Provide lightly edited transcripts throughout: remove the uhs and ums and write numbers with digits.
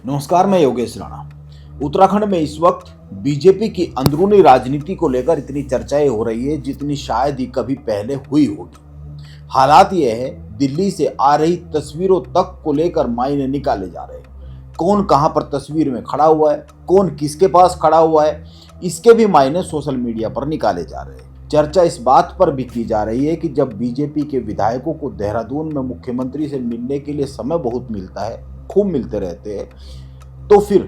नमस्कार, मैं योगेश राणा। उत्तराखंड में इस वक्त बीजेपी की अंदरूनी राजनीति को लेकर इतनी चर्चाएं हो रही है जितनी शायद ही कभी पहले हुई होगी। हालात यह है, दिल्ली से आ रही तस्वीरों तक को लेकर मायने निकाले जा रहे हैं। कौन कहां पर तस्वीर में खड़ा हुआ है, कौन किसके पास खड़ा हुआ है, इसके भी मायने सोशल मीडिया पर निकाले जा रहे हैं। चर्चा इस बात पर भी की जा रही है कि जब बीजेपी के विधायकों को देहरादून में मुख्यमंत्री से मिलने के लिए समय बहुत मिलता है, खूब मिलते रहते हैं, तो फिर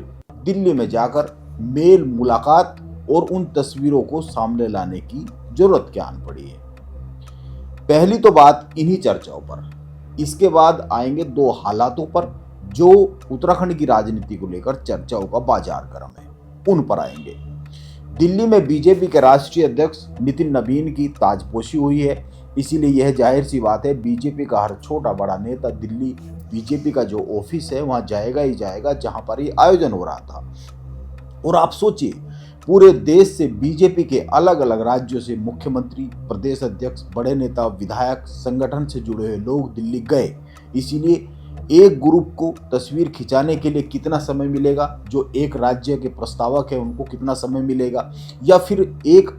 दिल्ली में जाकर मेल मुलाकात और उन तस्वीरों को सामने लाने की जरूरत क्या आन पड़ी है। पहली तो बात इन्हीं चर्चाओं पर, इसके बाद आएंगे दो हालातों पर जो उत्तराखंड की राजनीति को लेकर चर्चाओं का बाजार गर्म है, उन पर आएंगे। दिल्ली में बीजेपी के राष्ट्रीय अध्यक्ष नितिन नवीन की ताजपोशी हुई है, इसीलिए यह जाहिर सी बात है बीजेपी का हर छोटा बड़ा नेता दिल्ली बीजेपी का जो ऑफिस है वहां जाएगा ही जाएगा जहां पर ये आयोजन हो रहा था। और आप सोचिए, पूरे देश से बीजेपी के अलग अलग राज्यों से मुख्यमंत्री, प्रदेश अध्यक्ष, बड़े नेता, विधायक, संगठन से जुड़े हुए लोग दिल्ली गए। इसीलिए एक ग्रुप को तस्वीर खिंचाने के लिए कितना समय मिलेगा, जो एक राज्य के प्रस्तावक है उनको कितना समय मिलेगा, या फिर एक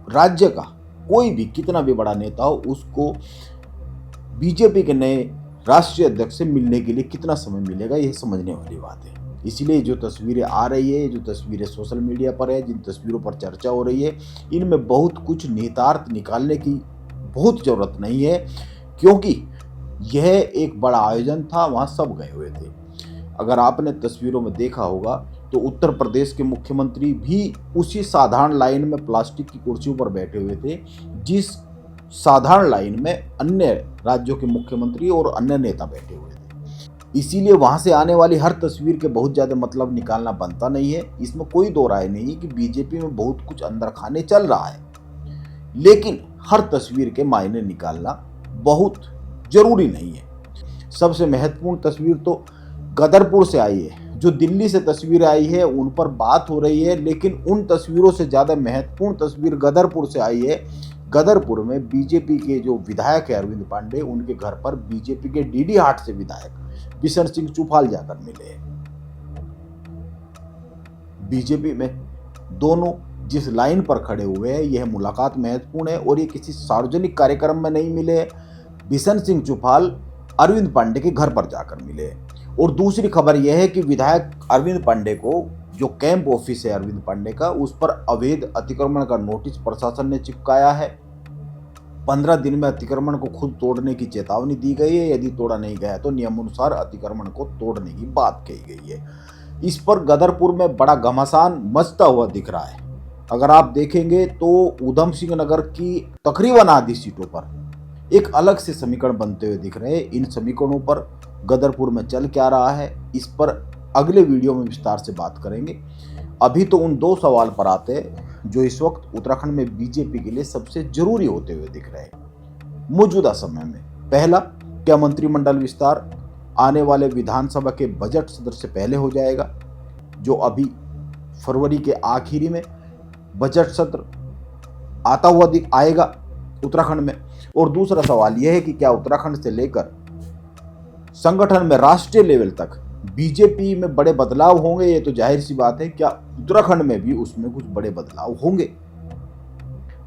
राज्य का कोई भी कितना भी बड़ा नेता हो उसको बीजेपी के नए राष्ट्रीय अध्यक्ष से मिलने के लिए कितना समय मिलेगा, यह समझने वाली बात है। इसीलिए जो तस्वीरें आ रही है, जो तस्वीरें सोशल मीडिया पर है, जिन तस्वीरों पर चर्चा हो रही है, इनमें बहुत कुछ निहितार्थ निकालने की बहुत जरूरत नहीं है, क्योंकि यह एक बड़ा आयोजन था, वहां सब गए हुए थे। अगर आपने तस्वीरों में देखा होगा तो उत्तर प्रदेश के मुख्यमंत्री भी उसी साधारण लाइन में प्लास्टिक की कुर्सियों पर बैठे हुए थे जिस साधारण लाइन में अन्य राज्यों के मुख्यमंत्री और अन्य नेता बैठे हुए थे। इसीलिए वहां से आने वाली हर तस्वीर के बहुत ज्यादा मतलब निकालना बनता नहीं है। इसमें कोई दो राय नहीं कि बीजेपी में बहुत कुछ अंदर खाने चल रहा है, लेकिन हर तस्वीर के मायने निकालना बहुत जरूरी नहीं है। सबसे महत्वपूर्ण तस्वीर तो गदरपुर से आई है। जो दिल्ली से तस्वीर आई है उन पर बात हो रही है, लेकिन उन तस्वीरों से ज्यादा महत्वपूर्ण तस्वीर गदरपुर से आई है। गदरपुर में बीजेपी के जो विधायक है अरविंद पांडे, उनके घर पर बीजेपी के डीडी हाट से विधायक बिशन सिंह चुफाल जाकर मिले हैं। बीजेपी में दोनों जिस लाइन पर खड़े हुए हैं, यह मुलाकात महत्वपूर्ण है और ये किसी सार्वजनिक कार्यक्रम में नहीं मिले। बिशन सिंह चुफाल अरविंद पांडे के घर पर जाकर मिले। और दूसरी खबर यह है कि विधायक अरविंद पांडे को, जो कैंप ऑफिस है अरविंद पांडे का, उस पर अवैध अतिक्रमण का नोटिस प्रशासन ने चिपकाया है। 15 दिन में अतिक्रमण को खुद तोड़ने की चेतावनी दी गई है। यदि तोड़ा नहीं गया तो नियमानुसार अतिक्रमण को तोड़ने की बात कही गई है। इस पर गदरपुर में बड़ा घमासान मचता हुआ दिख रहा है। अगर आप देखेंगे तो ऊधम सिंह नगर की तकरीबन आधी सीटों पर एक अलग से समीकरण बनते हुए दिख रहे हैं। इन समीकरणों पर गदरपुर में चल क्या रहा है, इस पर अगले वीडियो में विस्तार से बात करेंगे। अभी तो उन दो सवाल पर आते हैं जो इस वक्त उत्तराखंड में बीजेपी के लिए सबसे जरूरी होते हुए दिख रहे हैं मौजूदा समय में। पहला, क्या मंत्रिमंडल विस्तार आने वाले विधानसभा के बजट सत्र से पहले हो जाएगा, जो अभी फरवरी के आखिरी में बजट सत्र आता हुआ आएगा उत्तराखंड में। और दूसरा सवाल यह है कि क्या उत्तराखंड से लेकर संगठन में राष्ट्रीय लेवल तक बीजेपी में बड़े बदलाव होंगे। ये तो जाहिर सी बात है, क्या उत्तराखंड में भी उसमें कुछ बड़े बदलाव होंगे।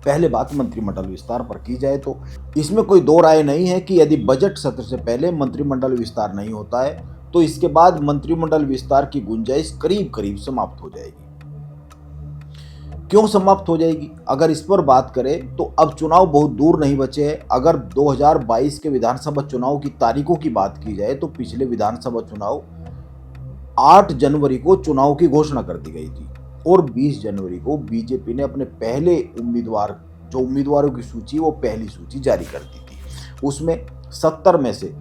पहले बात मंत्रिमंडल विस्तार पर की जाए तो इसमें कोई दो राय नहीं है कि यदि बजट सत्र से पहले मंत्रिमंडल विस्तार नहीं होता है तो इसके बाद मंत्रिमंडल विस्तार की गुंजाइश करीब करीब समाप्त हो जाएगी। क्यों समाप्त हो जाएगी? अगर इस पर बात करें तो अब चुनाव बहुत दूर नहीं बचे हैं। अगर 2022 के विधानसभा चुनाव की तारीखों की बात की जाए तो पिछले विधानसभा चुनाव 8 जनवरी को चुनाव की घोषणा कर दी गई थी और 20 जनवरी को बीजेपी ने अपने पहले उम्मीदवार, जो उम्मीदवारों की सूची, वो पहली सूची जारी कर दी थी। उसमें 70 में से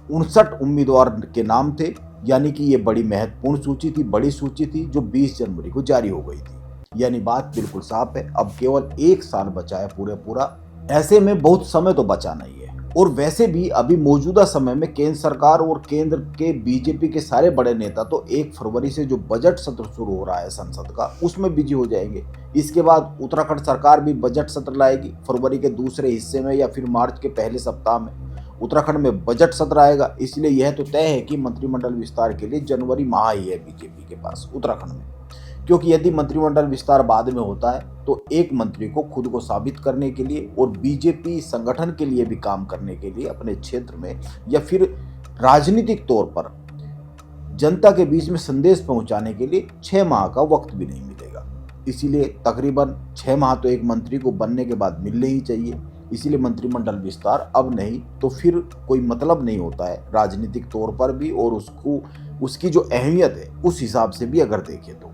59 उम्मीदवार के नाम थे, यानी कि ये बड़ी महत्वपूर्ण सूची थी, बड़ी सूची थी, जो 20 जनवरी को जारी हो गई थी। यानी बात बिल्कुल साफ है, अब केवल 1 साल बचा है पूरा। ऐसे में बहुत समय तो बचा नहीं है। और वैसे भी अभी मौजूदा समय में केंद्र सरकार और केंद्र के बीजेपी के सारे बड़े नेता तो 1 फरवरी से जो बजट सत्र शुरू हो रहा है संसद का, उसमें बिजी हो जाएंगे। इसके बाद उत्तराखंड सरकार भी बजट सत्र लाएगी फरवरी के दूसरे हिस्से में या फिर मार्च के पहले सप्ताह में। उत्तराखंड में बजट सत्र आएगा, इसलिए यह तो तय है कि मंत्रिमंडल विस्तार के लिए जनवरी माह ही है बीजेपी के पास उत्तराखंड में। क्योंकि यदि मंत्रिमंडल विस्तार बाद में होता है तो एक मंत्री को खुद को साबित करने के लिए और बीजेपी संगठन के लिए भी काम करने के लिए अपने क्षेत्र में या फिर राजनीतिक तौर पर जनता के बीच में संदेश पहुंचाने के लिए 6 माह का वक्त भी नहीं मिलेगा। इसीलिए तकरीबन 6 माह तो एक मंत्री को बनने के बाद मिलने ही चाहिए। इसीलिए मंत्रिमंडल विस्तार अब नहीं तो फिर कोई मतलब नहीं होता है राजनीतिक तौर पर भी, और उसकी जो अहमियत है उस हिसाब से भी अगर देखें तो।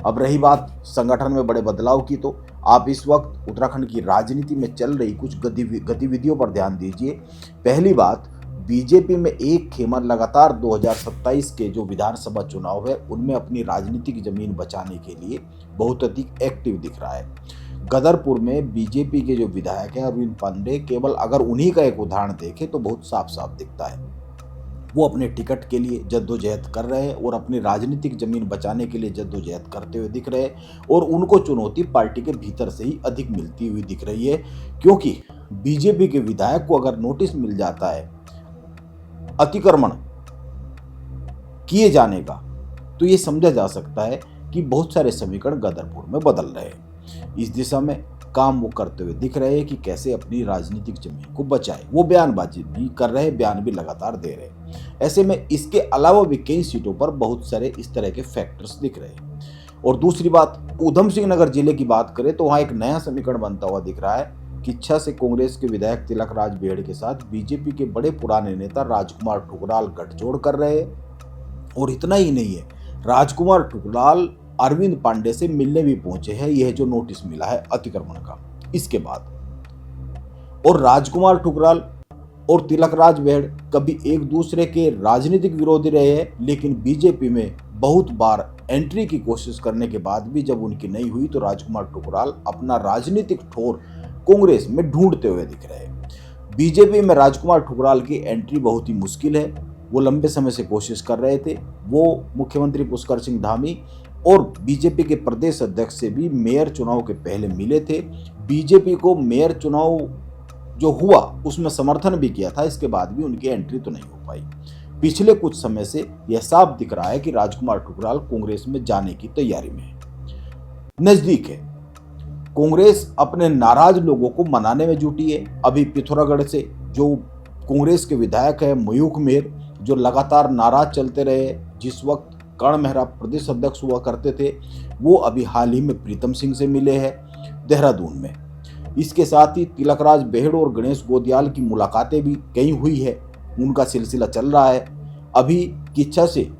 अब रही बात संगठन में बड़े बदलाव की, तो आप इस वक्त उत्तराखंड की राजनीति में चल रही कुछ गतिविधियों पर ध्यान दीजिए। पहली बात, बीजेपी में एक खेमा लगातार 2027 के जो विधानसभा चुनाव है उनमें अपनी राजनीतिक जमीन बचाने के लिए बहुत अधिक एक्टिव दिख रहा है। गदरपुर में बीजेपी के जो विधायक हैं अरविंद पांडे, केवल अगर उन्हीं का एक उदाहरण देखें तो बहुत साफ साफ दिखता है। वो अपने टिकट के लिए जद्दोजहद कर रहे हैं और अपनी राजनीतिक जमीन बचाने के लिए जद्दोजहद करते हुए दिख रहे हैं, और उनको चुनौती पार्टी के भीतर से ही अधिक मिलती हुई दिख रही है। क्योंकि बीजेपी के विधायक को अगर नोटिस मिल जाता है अतिक्रमण किए जाने का, तो ये समझा जा सकता है कि बहुत सारे समीकरण गदरपुर में बदल रहे हैं। इस दिशा में काम वो करते हुए दिख रहे हैं कि कैसे अपनी राजनीतिक जमीन को बचाए। वो बयानबाजी भी कर रहे हैं, बयान भी लगातार दे रहे हैं। ऐसे में इसके अलावा भी कई सीटों पर बहुत सारे इस तरह के फैक्टर्स दिख रहे हैं। और दूसरी बात, ऊधम सिंह नगर जिले की बात करें तो वहाँ एक नया समीकरण बनता हुआ दिख रहा है कि इच्छा से कांग्रेस के विधायक तिलक राज बेहड़ के साथ बीजेपी के बड़े पुराने नेता राजकुमार ठुकराल गठजोड़ कर रहे हैं। और इतना ही नहीं है, राजकुमार ठुकराल अरविंद पांडे से मिलने भी पहुंचे हैं, यह जो नोटिस मिला है अतिक्रमण का इसके बाद। और राजकुमार ठुकराल और तिलक राज बेहड़ कभी एक दूसरे के राजनीतिक विरोधी रहे हैं, लेकिन बीजेपी में बहुत बार एंट्री की कोशिश करने के बाद भी जब उनकी नहीं हुई तो राजकुमार ठुकराल अपना राजनीतिक ठोर कांग्रेस में ढूंढते हुए दिख रहे हैं। बीजेपी में राजकुमार ठुकराल की एंट्री बहुत ही मुश्किल है। वो लंबे समय से कोशिश कर रहे थे। वो मुख्यमंत्री पुष्कर सिंह धामी और बीजेपी के प्रदेश अध्यक्ष से भी मेयर चुनाव के पहले मिले थे। बीजेपी को मेयर चुनाव जो हुआ उसमें समर्थन भी किया था, इसके बाद भी उनकी एंट्री तो नहीं हो पाई। पिछले कुछ समय से यह साफ दिख रहा है कि राजकुमार ठुकराल कांग्रेस में जाने की तैयारी में है, नजदीक है। कांग्रेस अपने नाराज लोगों को मनाने में जुटी है। अभी पिथौरागढ़ से जो कांग्रेस के विधायक है मयूख मेहर, जो लगातार नाराज चलते रहे, जिस वक्त कर्ण मेहरा प्रदेश अध्यक्ष हुआ करते थे, वो अभी हाल ही में प्रीतम सिंह से मिले हैं देहरादून में। इसके साथ ही तिलक राज बेहड़ और गणेश गोदियाल की मुलाकातें भी कई हुई है, उनका सिलसिला चल रहा है। अभी की इच्छा से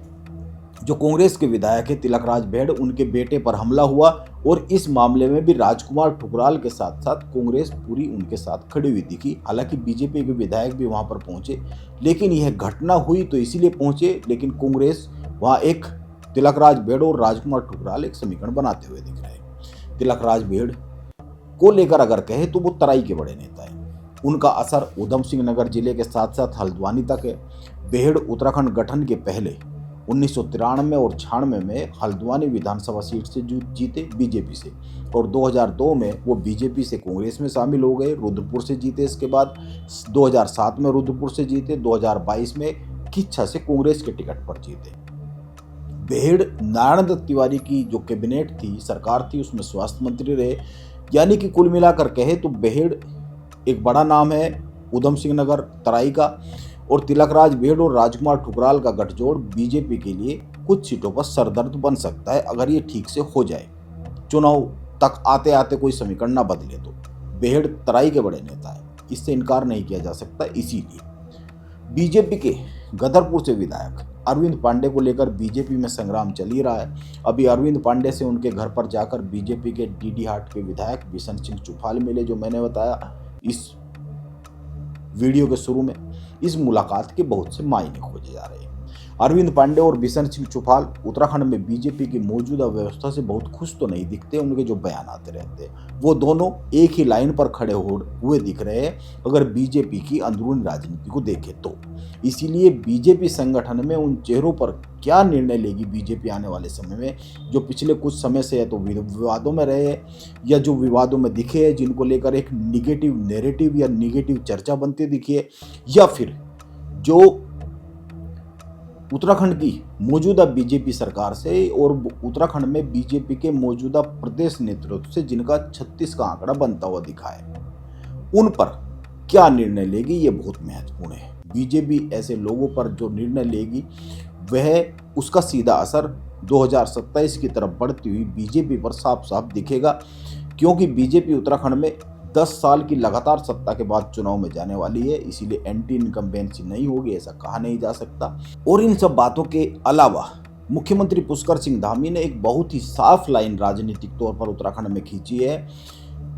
जो कांग्रेस के विधायक है तिलक राज बेहड़, उनके बेटे पर हमला हुआ और इस मामले में भी राजकुमार ठुकराल के साथ साथ कांग्रेस पूरी उनके साथ खड़ी हुई दिखी। हालांकि बीजेपी के विधायक भी वहां पर पहुंचे, लेकिन यह घटना हुई तो इसीलिए पहुंचे, लेकिन कांग्रेस वहां एक तिलक राज बेहड़ और राजकुमार ठुकराल एक समीकरण बनाते हुए दिख रहे हैं। तिलक राज बेहड़ को लेकर अगर कहे तो वो तराई के बड़े नेता हैं। उनका असर ऊधम सिंह नगर जिले के साथ साथ हल्द्वानी तक है। बेहड़ उत्तराखंड गठन के पहले 1993 और 96 में हल्द्वानी विधानसभा सीट से जीते बीजेपी से, और 2002 में वो बीजेपी से कांग्रेस में शामिल हो गए, रुद्रपुर से जीते। इसके बाद 2007 में रुद्रपुर से जीते, 2022 में किच्छा से कांग्रेस के टिकट पर जीते। बेहड़ नारायण दत्त तिवारी की जो कैबिनेट थी, सरकार थी, उसमें स्वास्थ्य मंत्री रहे। यानी कि कुल मिलाकर कहे तो बेहड़ एक बड़ा नाम है ऊधम सिंह नगर तराई का, और तिलक राज बेहड़ और राजकुमार ठुकराल का गठजोड़ बीजेपी के लिए कुछ सीटों पर सरदर्द बन सकता है अगर ये ठीक से हो जाए, चुनाव तक आते आते कोई समीकरण ना बदले तो। बेहड़ तराई के बड़े नेता है, इससे इनकार नहीं किया जा सकता। इसीलिए बीजेपी के गदरपुर से विधायक अरविंद पांडे को लेकर बीजेपी में संग्राम चल ही रहा है। अभी अरविंद पांडे से उनके घर पर जाकर बीजेपी के डीडी हाट के विधायक बिशन सिंह चुफाल मिले, जो मैंने बताया इस वीडियो के शुरू में। इस मुलाकात के बहुत से मायने खोजे जा रहे हैं। अरविंद पांडे और बिशन सिंह चुफाल उत्तराखंड में बीजेपी की मौजूदा व्यवस्था से बहुत खुश तो नहीं दिखते। उनके जो बयान आते रहते हैं वो दोनों एक ही लाइन पर खड़े हुए दिख रहे हैं अगर बीजेपी की अंदरूनी राजनीति को देखें तो। इसीलिए बीजेपी संगठन में उन चेहरों पर क्या निर्णय लेगी बीजेपी आने वाले समय में, जो पिछले कुछ समय से या तो विवादों में रहे या जो विवादों में दिखे हैं, जिनको लेकर एक निगेटिव नैरेटिव या निगेटिव चर्चा बनती दिखी है, या फिर जो उत्तराखंड की मौजूदा बीजेपी सरकार से और उत्तराखंड में बीजेपी के मौजूदा प्रदेश नेतृत्व से जिनका 36 का आंकड़ा बनता हुआ दिखा है, उन पर क्या निर्णय लेगी ये बहुत महत्वपूर्ण है। बीजेपी ऐसे लोगों पर जो निर्णय लेगी वह उसका सीधा असर 2027 की तरफ बढ़ती हुई बीजेपी पर साफ साफ दिखेगा, क्योंकि बीजेपी उत्तराखंड में 10 साल की लगातार सत्ता के बाद चुनाव में जाने वाली है। इसीलिए एंटी इनकम्बेंसी नहीं होगी ऐसा कहा नहीं जा सकता। और इन सब बातों के अलावा मुख्यमंत्री पुष्कर सिंह धामी ने एक बहुत ही साफ लाइन राजनीतिक तौर पर उत्तराखंड में खींची है।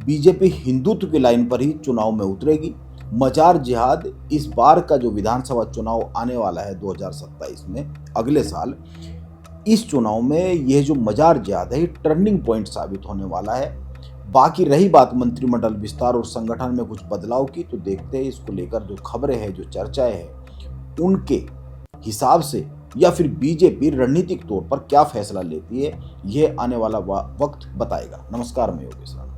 बीजेपी हिंदुत्व की लाइन पर ही चुनाव में उतरेगी। मजार जिहाद इस बार का जो विधानसभा चुनाव आने वाला है 2027 में, अगले साल, इस चुनाव में यह जो मजार जिहाद है टर्निंग पॉइंट साबित होने वाला है। बाकी रही बात मंत्रिमंडल विस्तार और संगठन में कुछ बदलाव की, तो देखते हैं इसको लेकर जो खबरें हैं, जो चर्चाएं हैं, उनके हिसाब से या फिर बीजेपी रणनीतिक तौर पर क्या फैसला लेती है, यह आने वाला वक्त बताएगा। नमस्कार, मैं योगेश।